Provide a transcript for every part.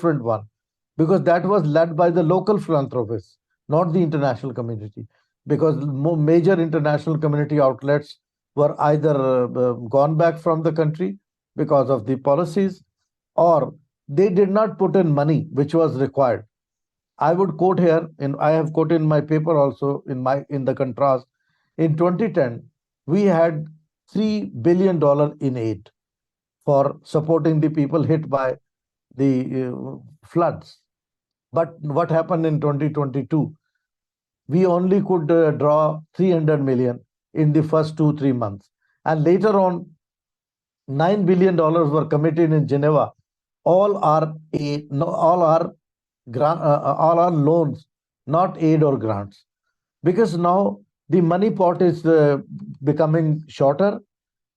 different one, because that was led by the local philanthropists, not the international community. Because major international community outlets were either gone back from the country because of the policies, or they did not put in money which was required. I would quote here, and I have quoted in my paper also in the contrast. In 2010, we had $3 billion in aid for supporting the people hit by the floods. But what happened in 2022? We only could draw 300 million in the first 2 3 months, and later on, $9 billion were committed in Geneva. All are aid, no, all are loans, not aid or grants, because now the money pot is becoming shorter,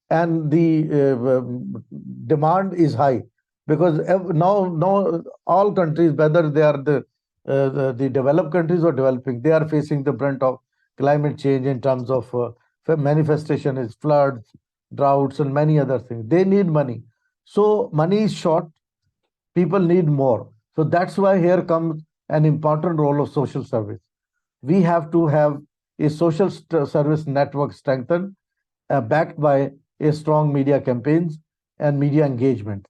and the demand is high, because now all countries, whether they are the developed countries or developing, they are facing the brunt of climate change in terms of manifestation is floods, droughts, and many other things. They need money, so money is short, people need more. So that's why here comes an important role of social service. We have to have a social service network strengthened, backed by a strong media campaigns and media engagement.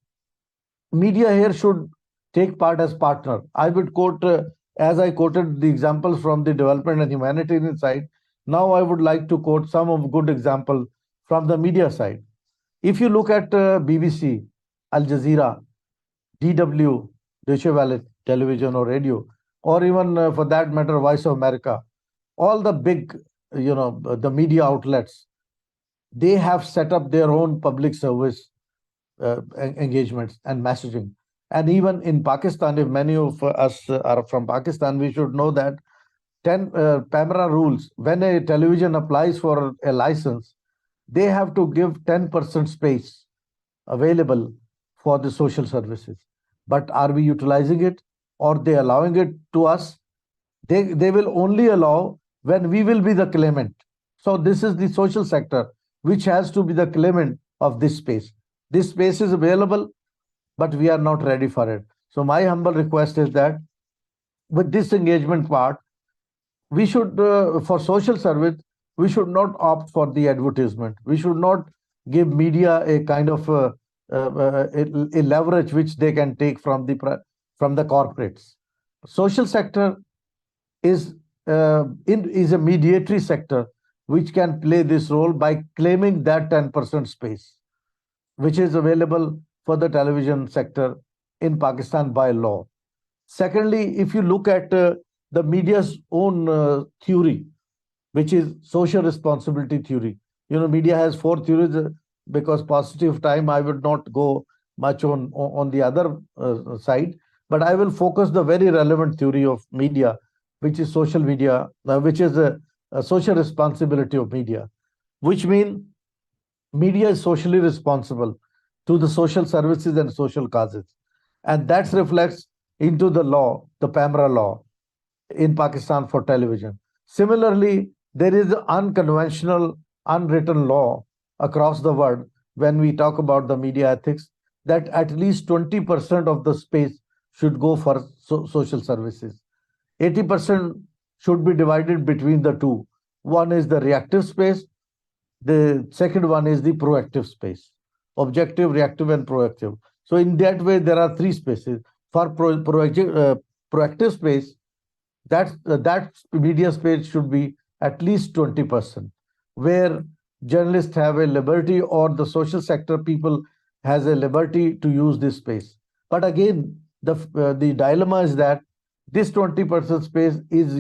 Media here should take part as partner. I would quote, as I quoted the examples from the development and humanitarian side, now I would like to quote some of good examples from the media side. If you look at BBC, Al Jazeera, DW, Deutsche Welle television or radio, or even for that matter, Voice of America, all the big, the media outlets, they have set up their own public service engagements and messaging. And even in Pakistan, if many of us are from Pakistan, we should know that 10 PAMRA rules, when a television applies for a license, they have to give 10% space available for the social services. But are we utilizing it, or they allowing it to us? They will only allow when we will be the claimant. So this is the social sector which has to be the claimant of this space. This space is available, but we are not ready for it. So my humble request is that with this engagement part, we should, for social service, we should not opt for the advertisement. We should not give media a kind of a leverage which they can take from the corporates. Social sector is a mediatory sector which can play this role by claiming that 10% space, which is available for the television sector in Pakistan by law. Secondly, if you look at the media's own theory, which is social responsibility theory. Media has 4 theories. Because paucity of time, I would not go much on the other side, but I will focus the very relevant theory of media, which is social media, which is a social responsibility of media, which means media is socially responsible to the social services and social causes. And that reflects into the law, the PAMRA law in Pakistan for television. Similarly, there is unconventional, unwritten law across the world when we talk about the media ethics, that at least 20% of the space should go for social services. 80% should be divided between the two. One is the reactive space. The second one is the proactive space. Objective, reactive, and proactive. So in that way, there are 3 spaces. For proactive space, that media space should be at least 20%, where journalists have a liberty, or the social sector people has a liberty to use this space. But again, the dilemma is that this 20% space is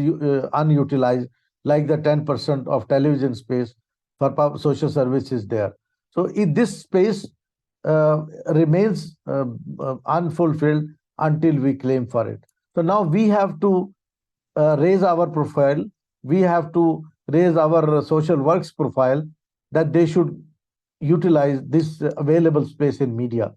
unutilized, like the 10% of television space for social services there. So if this space remains unfulfilled until we claim for it. So now we have to raise our profile. We have to raise our social works profile, that they should utilize this available space in media.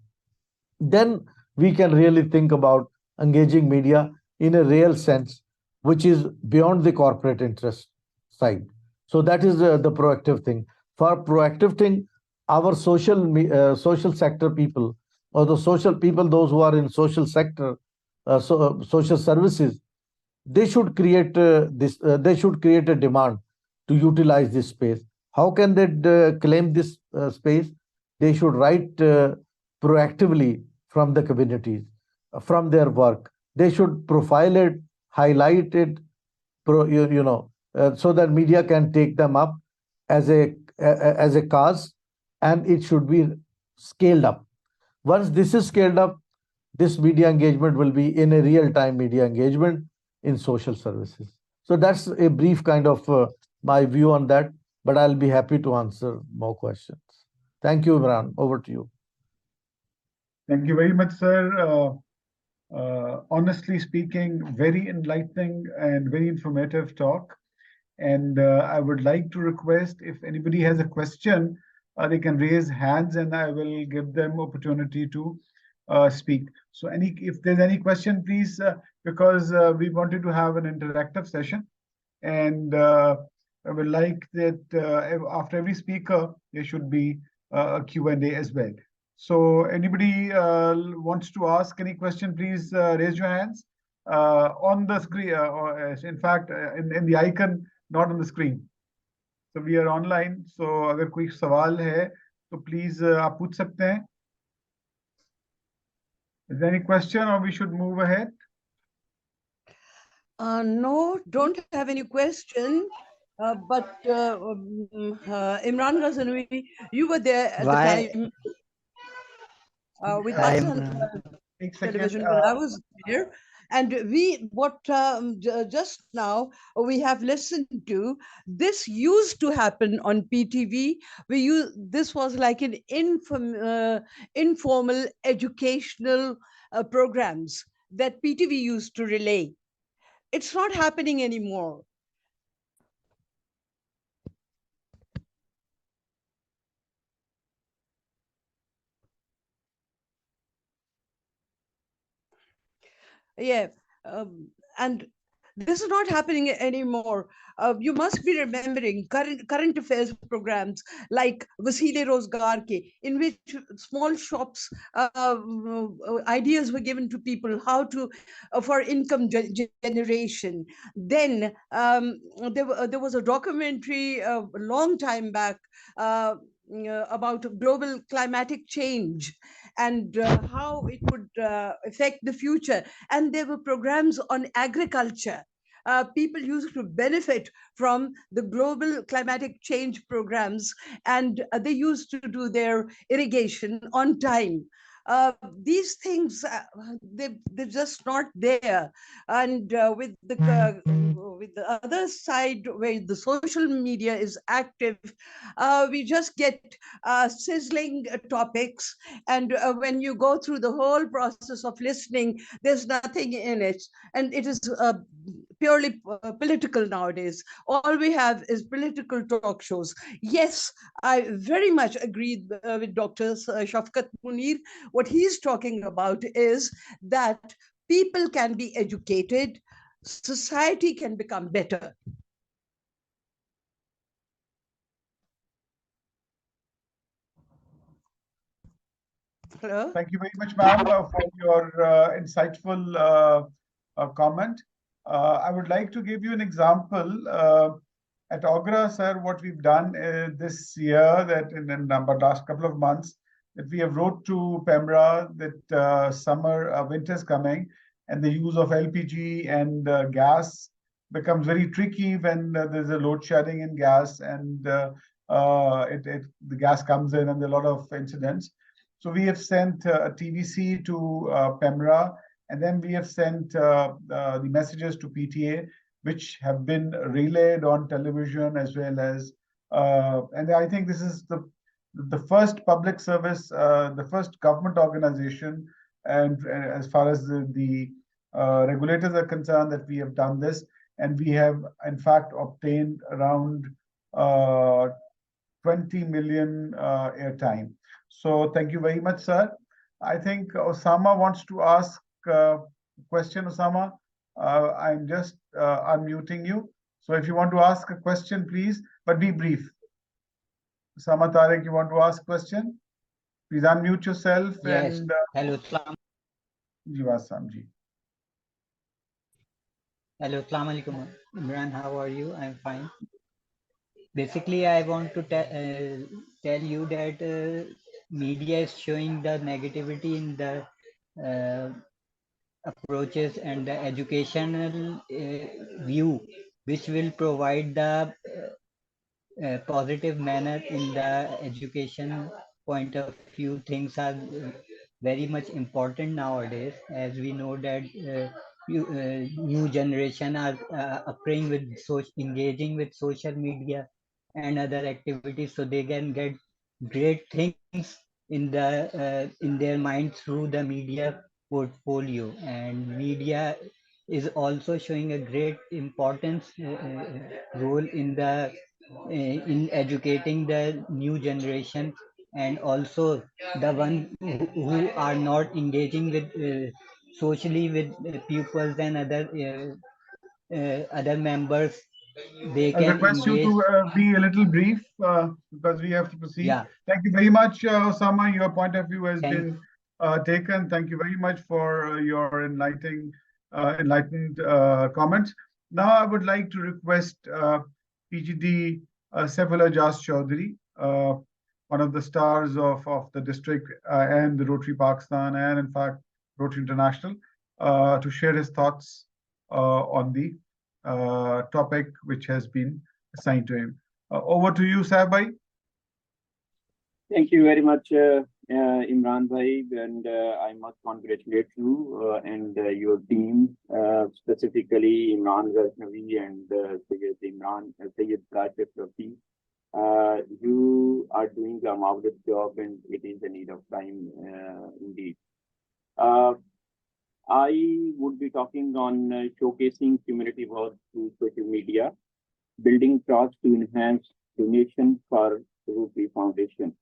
Then we can really think about engaging media in a real sense, which is beyond the corporate interest side. So that is the proactive thing. For proactive thing, our social sector people, or the social people, those who are in social sector, social services, they should create this. They should create a demand to utilize this space. How can they claim this space? They should write proactively from the communities, from their work. They should profile it, highlight it, so that media can take them up as a cause, and it should be scaled up. Once this is scaled up, this media engagement will be in a real time media engagement in social services. So that's a brief kind of my view on that, but I'll be happy to answer more questions. Thank you, Imran. Over to you. Thank you very much, sir. Honestly speaking, very enlightening and very informative talk. And I would like to request, if anybody has a question, they can raise hands and I will give them opportunity to speak. So if there's any question, please, because we wanted to have an interactive session. And I would like that after every speaker, there should be a Q&A as well. So anybody wants to ask any question, please raise your hands on the screen, or in fact, in the icon, not on the screen. So we are online. So अगर कोई सवाल है, तो please आप पूछ सकते हैं. Is there any question, or we should move ahead? No, don't have any question. But Imran Ghazanvi, you were there at the time with us on television when I was there. And just now we have listened to, this used to happen on PTV. This was like an informal educational programs that PTV used to relay. It's not happening anymore. Yeah, and this is not happening anymore. You must be remembering current affairs programs like Vasile Rozgar Ke, in which small shops ideas were given to people how to for income generation. Then there was a documentary a long time back about global climatic change and how it would affect the future. And there were programs on agriculture. People used to benefit from the global climatic change programs, and they used to do their irrigation on time. These things, they're just not there. And with the other side, where the social media is active, we just get sizzling topics. And when you go through the whole process of listening, there's nothing in it. And it is purely political nowadays. All we have is political talk shows. Yes, I very much agree with Dr. Shafkat Munir. What he's talking about is that people can be educated, society can become better. Hello? Thank you very much, ma'am, for your insightful comment. I would like to give you an example. At Agra, sir, what we've done this year, that in the last couple of months, that we have wrote to Pemra that winter is coming, and the use of LPG and gas becomes very tricky when there's a load shedding in gas, and the gas comes in, and there are a lot of incidents. So we have sent a TVC to Pemra, and then we have sent the messages to PTA, which have been relayed on television as well as, and I think this is the first public service, the first government organization, and as far as the regulators are concerned, that we have done this, and we have in fact obtained around 20 million airtime. So thank you very much, sir. I think Osama wants to ask a question. Osama, I'm just unmuting you. So if you want to ask a question, please, but be brief. Osama Tariq, you want to ask a question? Please unmute yourself. Yes. And Hello, Islam. Ji Wasam ji. Hello, Assalamu alaikum, Imran. How are you? I'm fine. Basically, I want to tell you that media is showing the negativity in the uh, approaches and the educational view, which will provide the positive manner in the education point of view. Things are very much important nowadays, as we know that new generation are occurring with engaging with social media and other activities, so they can get great things in their mind through the media portfolio. And media is also showing a great importance role in educating the new generation, and also the one who are not engaging with socially with pupils and other members, they I'll can request you engage. to be a little brief because we have to proceed. Yeah, Thank you very much, Osama. Your point of view has thank been taken. Thank you very much for your enlightened comments. Now, I would like to request PGD Saifullah Jas Chaudhary, one of the stars of the district and the Rotary Pakistan, and in fact, Rotary International, to share his thoughts on the topic which has been assigned to him. Over to you, Sabai. Thank you very much, Imran Bhai, and I must congratulate you and your team, specifically Imran Ghaznavi and Sayyid Kashif Rafi. You are doing a marvelous job, and it is a need of time indeed. Uh, I would be talking on showcasing community work through social media, building trust to enhance donation for Rupee Foundation.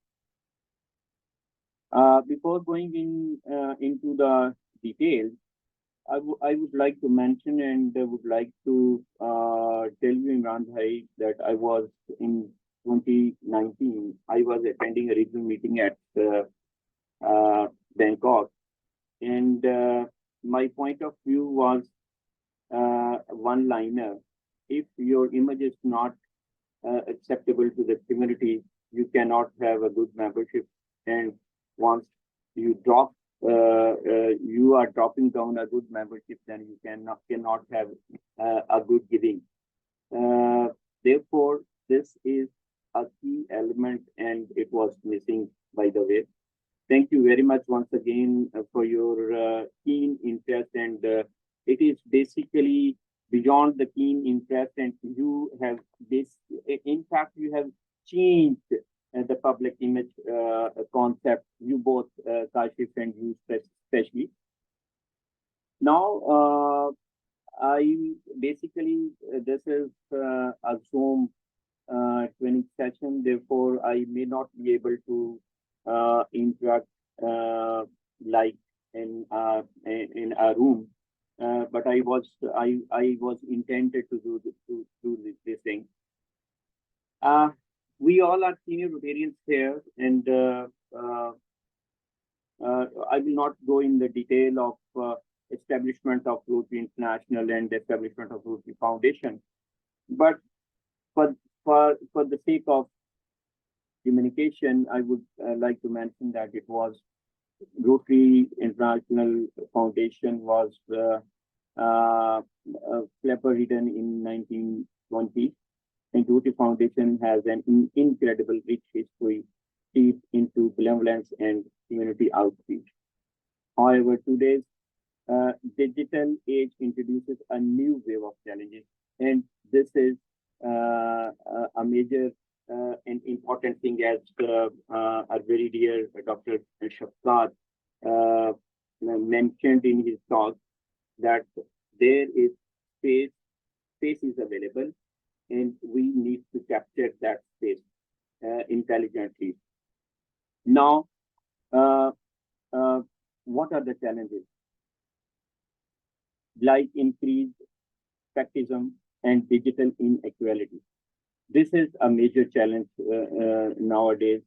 Before going into the details, I would like to mention and would like to tell you, Imran Bhai, that I was in 2019, I was attending a regional meeting at Bangkok, and my point of view was one liner. If your image is not acceptable to the community, you cannot have a good membership. And once you you are dropping down a good membership, then you cannot have a good giving. Uh, Therefore, this is a key element, and it was missing, by the way. Thank you very much once again for your keen interest, and it is basically beyond the keen interest, and you have this. In fact, you have changed the public image concept. You both, Kashif and you especially. Now, I basically this is a Zoom training session. Therefore, I may not be able to interact like in a room. But I was intended to do this thing. We all are senior Rotarians here, and I will not go in the detail of establishment of Rotary International and establishment of Rotary Foundation, but for for the sake of communication, I would like to mention that it was Rotary International Foundation was written in 1920, and Rotary Foundation has an incredible rich history steeped into benevolence and community outreach. However, today's digital age introduces a new wave of challenges, and this is a major and important thing, as our very dear Dr. Shafqat mentioned in his talk, that there is space is available, and we need to capture that space intelligently. Now, uh, what are the challenges? Like increased factism and digital inequality. This is a major challenge nowadays,